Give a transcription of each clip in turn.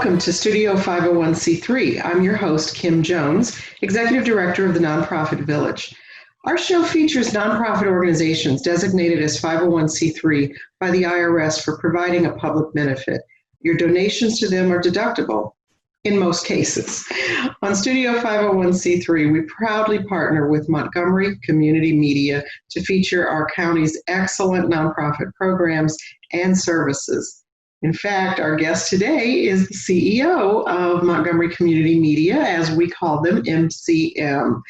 Welcome to Studio 501c3. I'm your host, Kim Jones, Executive Director of the Nonprofit Village. Our show features nonprofit organizations designated as 501c3 by the IRS for providing a public benefit. Your donations to them are deductible in most cases. On Studio 501c3, we proudly partner with Montgomery Community Media to feature our county's excellent nonprofit programs and services. In fact, our guest today is the CEO of Montgomery Community Media, as we call them, MCM.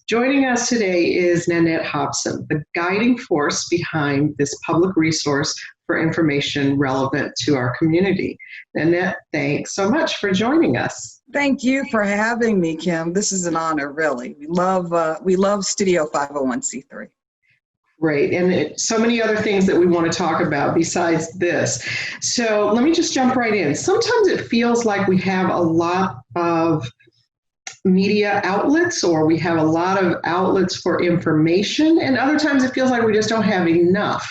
Joining us today is Nannette Hobson, the guiding force behind this public resource for information relevant to our community. Nannette, thanks so much for joining us. Thank you for having me, Kim. This is an honor, really. We love Studio 501c3. Great, and so many other things that we want to talk about besides this. So let me just jump right in. Sometimes it feels like we have a lot of media outlets, or we have a lot of outlets for information, and other times it feels like we just don't have enough.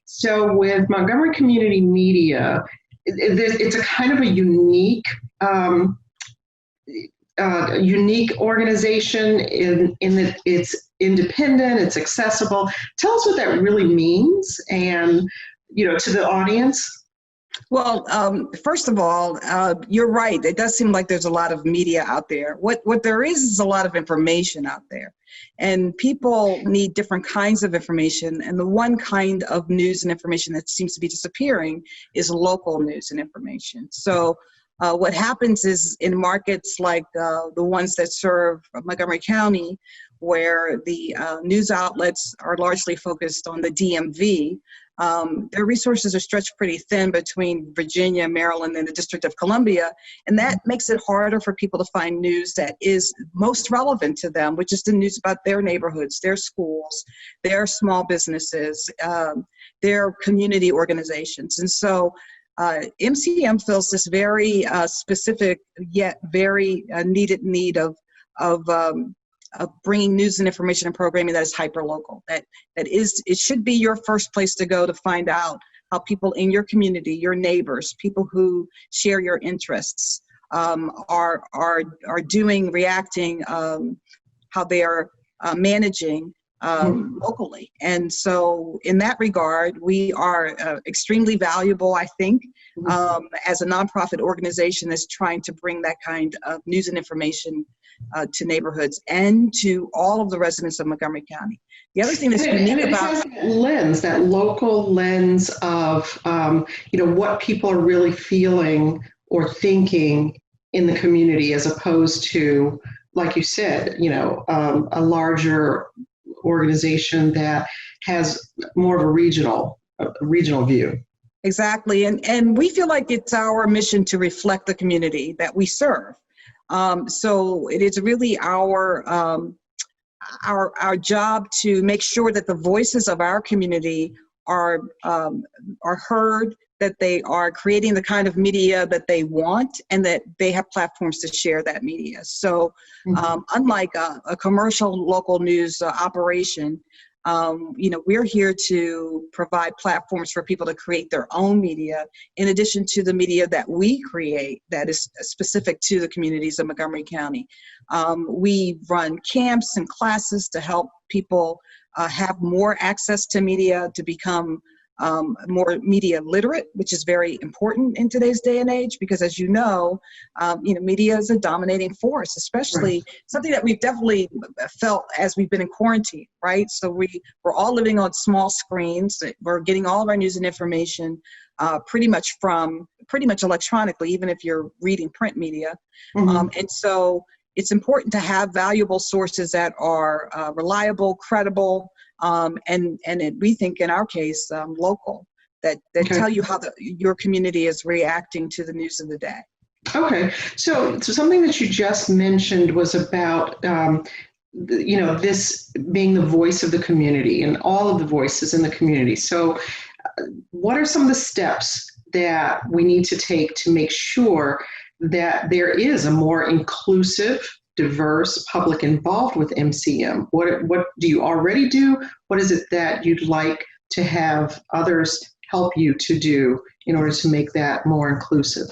So with Montgomery Community Media, it's a kind of a unique organization in that it's independent, it's accessible. Tell us what that really means, and to the audience. Well, first of all, you're right. It does seem like there's a lot of media out there. What there is a lot of information out there, and people need different kinds of information. And the one kind of news and information that seems to be disappearing is local news and information. So what happens is in markets like the ones that serve Montgomery County, where the news outlets are largely focused on the DMV, their resources are stretched pretty thin between Virginia, Maryland, and the District of Columbia, and that makes it harder for people to find news that is most relevant to them, which is the news about their neighborhoods, their schools, their small businesses, their community organizations. And so MCM fills this very specific yet very needed need of bringing news and information and programming that is hyper-local. It should be your first place to go to find out how people in your community, your neighbors, people who share your interests, are doing, reacting, how they are managing locally. And so in that regard, we are extremely valuable, I think, as a nonprofit organization that's trying to bring that kind of news and information to neighborhoods and to all of the residents of Montgomery County. The other thing that's unique about that local lens of what people are really feeling or thinking in the community, as opposed to, like you said, a larger organization that has more of a regional view. Exactly, and we feel like it's our mission to reflect the community that we serve. So it is really our job to make sure that the voices of our community are heard, that they are creating the kind of media that they want, and that they have platforms to share that media. So unlike a commercial local news operation, we're here to provide platforms for people to create their own media, in addition to the media that we create that is specific to the communities of Montgomery County. We run camps and classes to help people have more access to media, to become more media literate, which is very important in today's day and age, because as you know, media is a dominating force, especially something that we've definitely felt as we've been in quarantine, right? So we're all living on small screens. We're getting all of our news and information pretty much electronically, even if you're reading print media. And so it's important to have valuable sources that are reliable, credible, and we think in our case, local, that tell you how your community is reacting to the news of the day. Okay, so something that you just mentioned was about this being the voice of the community and all of the voices in the community. So what are some of the steps that we need to take to make sure that there is a more inclusive, diverse public involved with MCM? What do you already do? What is it that you'd like to have others help you to do in order to make that more inclusive?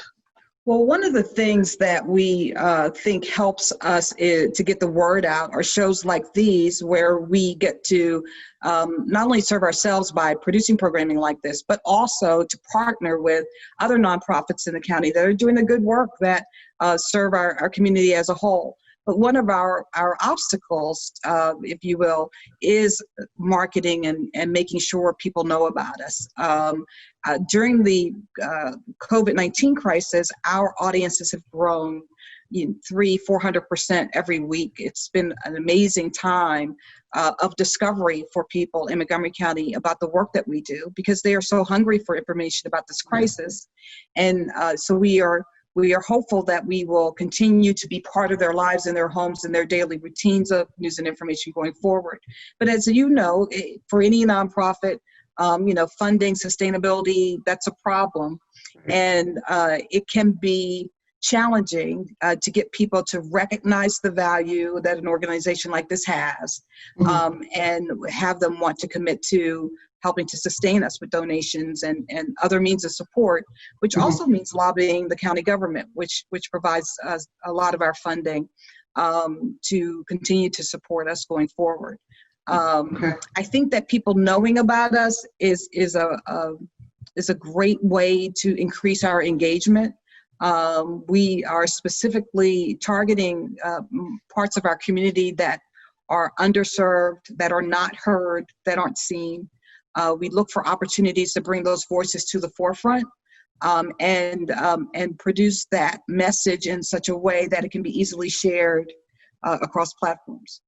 Well, one of the things that we think helps us to get the word out are shows like these, where we get to not only serve ourselves by producing programming like this, but also to partner with other nonprofits in the county that are doing the good work that serve our community as a whole. But one of our obstacles, if you will, is marketing and making sure people know about us. During the COVID-19 crisis, our audiences have grown 300-400% every week. It's been an amazing time of discovery for people in Montgomery County about the work that we do, because they are so hungry for information about this crisis. And so we are hopeful that we will continue to be part of their lives and their homes and their daily routines of news and information going forward. But as you know, for any nonprofit, funding, sustainability, that's a problem. And it can be challenging to get people to recognize the value that an organization like this has, and have them want to commit to helping to sustain us with donations and other means of support, which also means lobbying the county government, which provides us a lot of our funding to continue to support us going forward. I think that people knowing about us is a great way to increase our engagement. We are specifically targeting parts of our community that are underserved, that are not heard, that aren't seen. We look for opportunities to bring those voices to the forefront and produce that message in such a way that it can be easily shared across platforms.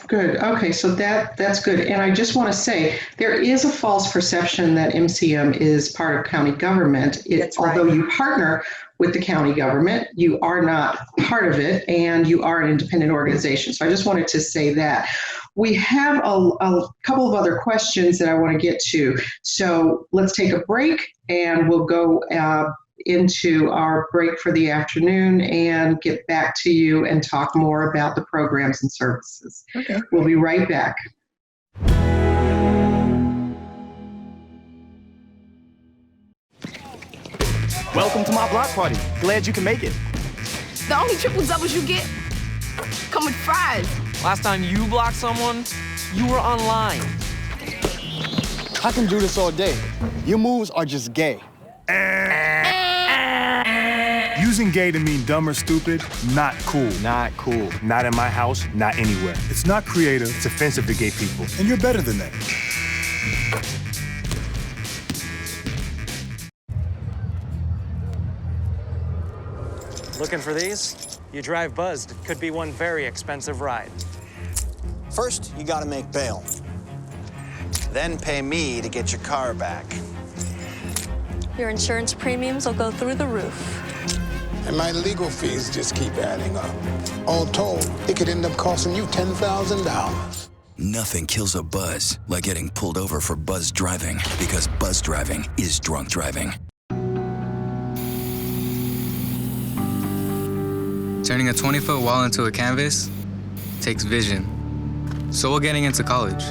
Good. Okay, so that's good. And I just want to say, there is a false perception that MCM is part of county government. Although you partner with the county government, you are not part of it, and you are an independent organization. So I just wanted to say that. We have a couple of other questions that I want to get to. So let's take a break, and we'll go into our break for the afternoon and get back to you and talk more about the programs and services. Okay. We'll be right back. Welcome to my block party. Glad you can make it. The only triple doubles you get come with fries. Last time you blocked someone, you were online. I can do this all day. Your moves are just gay. Using gay to mean dumb or stupid, not cool. Not cool. Not in my house, not anywhere. It's not creative, it's offensive to gay people. And you're better than that. Looking for these? You drive buzzed. It could be one very expensive ride. First, you gotta make bail. Then pay me to get your car back. Your insurance premiums will go through the roof. And my legal fees just keep adding up. All told, it could end up costing you $10,000. Nothing kills a buzz like getting pulled over for buzz driving, because buzz driving is drunk driving. Turning a 20-foot wall into a canvas takes vision. So will getting into college.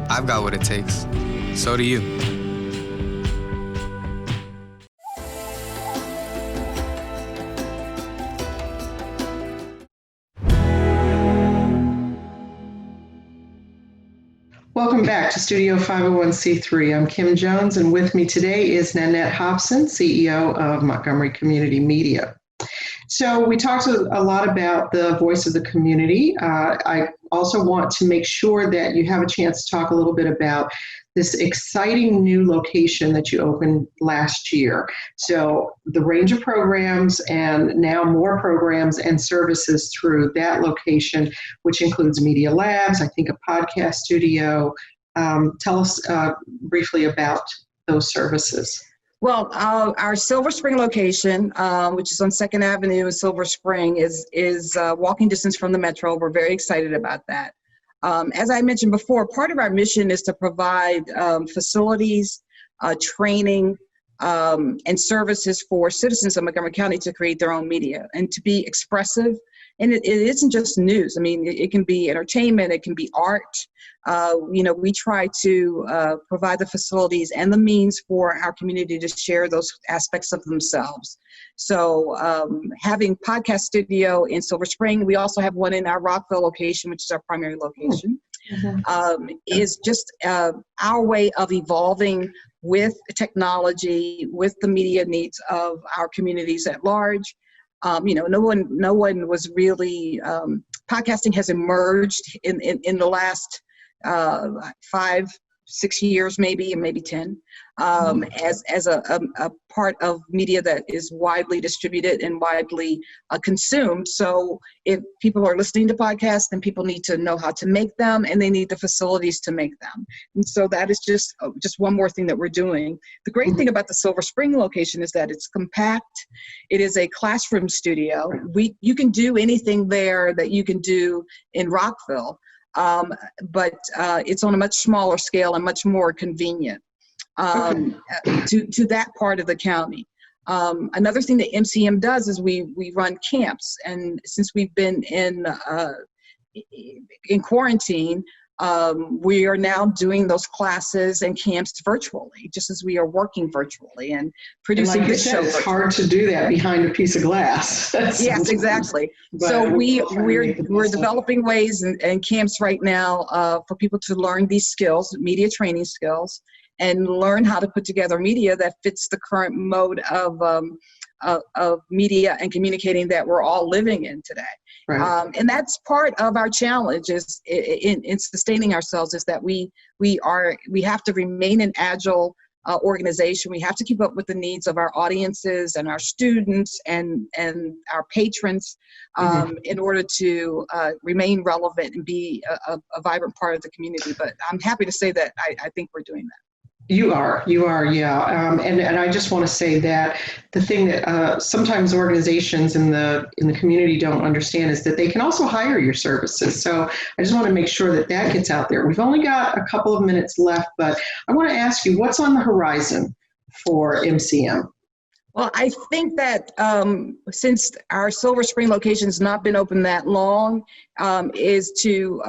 I've got what it takes. So do you. Welcome back to Studio 501c3. I'm Kim Jones, and with me today is Nannette Hobson, CEO of Montgomery Community Media. So we talked a lot about the voice of the community. I also want to make sure that you have a chance to talk a little bit about this exciting new location that you opened last year. So the range of programs, and now more programs and services through that location, which includes media labs, I think a podcast studio. Tell us briefly about those services. Well, our Silver Spring location, which is on 2nd Avenue in Silver Spring, is walking distance from the Metro. We're very excited about that. As I mentioned before, part of our mission is to provide facilities, training, and services for citizens of Montgomery County to create their own media and to be expressive And it isn't just news. I mean, it can be entertainment, it can be art. We try to provide the facilities and the means for our community to share those aspects of themselves. So having podcast studio in Silver Spring, we also have one in our Rockville location, which is our primary location, is just our way of evolving with technology, with the media needs of our communities at large. No one was really, podcasting has emerged in the last 5-6 years, maybe 10, as a part of media that is widely distributed and widely consumed. So if people are listening to podcasts, then people need to know how to make them, and they need the facilities to make them. And so that is just one more thing that we're doing. The great thing about the Silver Spring location is that it's compact. It is a classroom studio. You can do anything there that you can do in Rockville. But it's on a much smaller scale and much more convenient to that part of the county. Another thing that MCM does is we run camps, and since we've been in quarantine, we are now doing those classes and camps virtually, just as we are working virtually and producing this show. It's hard to do that behind a piece of glass. Yes, exactly. So we're developing ways and camps right now for people to learn these skills, media training skills, and learn how to put together media that fits the current mode of media and communicating that we're all living in today. Right. And that's part of our challenge is in sustaining ourselves, is that we have to remain an agile organization. We have to keep up with the needs of our audiences and our students and our patrons in order to remain relevant and be a vibrant part of the community. But I'm happy to say that I think we're doing that. You are, yeah. And I just want to say that the thing that sometimes organizations in the community don't understand is that they can also hire your services. So I just want to make sure that gets out there. We've only got a couple of minutes left, but I want to ask you, what's on the horizon for MCM? Well, I think that since our Silver Spring location has not been open that long, is to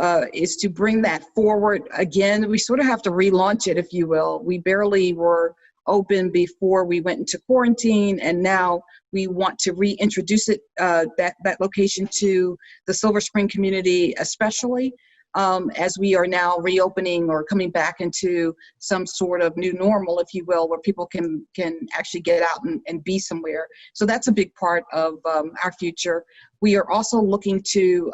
bring that forward again. We sort of have to relaunch it, if you will. We barely were open before we went into quarantine, and now we want to reintroduce it, that location to the Silver Spring community, especially. As we are now reopening or coming back into some sort of new normal, if you will, where people can actually get out and be somewhere. So that's a big part of our future. We are also looking to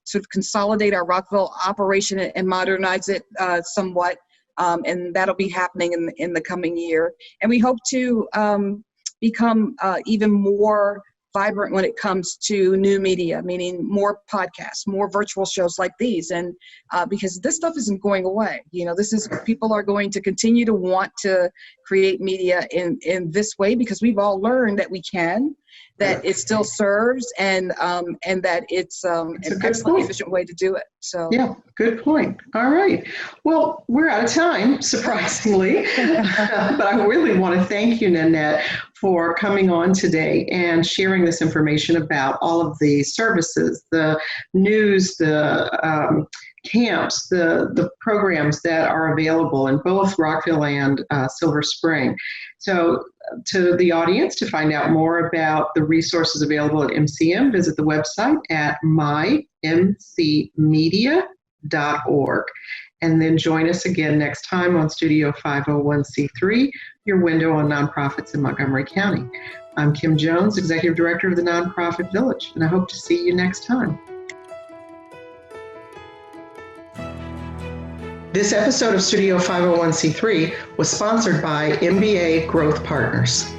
sort of consolidate our Rockville operation and modernize it somewhat, and that'll be happening in the coming year. And we hope to become even more vibrant when it comes to new media, meaning more podcasts, more virtual shows like these. And because this stuff isn't going away, people are going to continue to want to create media in this way, because we've all learned that we can, that it still serves, and that it's an excellent, efficient way to do it. So yeah, good point. All right. Well, we're out of time, surprisingly, but I really want to thank you, Nannette, for coming on today and sharing this information about all of the services, the news, the camps, the programs that are available in both Rockville and Silver Spring. So to the audience, to find out more about the resources available at MCM, visit the website at mymcmedia.org. And then join us again next time on Studio 501c3, your window on nonprofits in Montgomery County. I'm Kim Jones, Executive Director of the Nonprofit Village, and I hope to see you next time. This episode of Studio 501c3 was sponsored by MBA Growth Partners.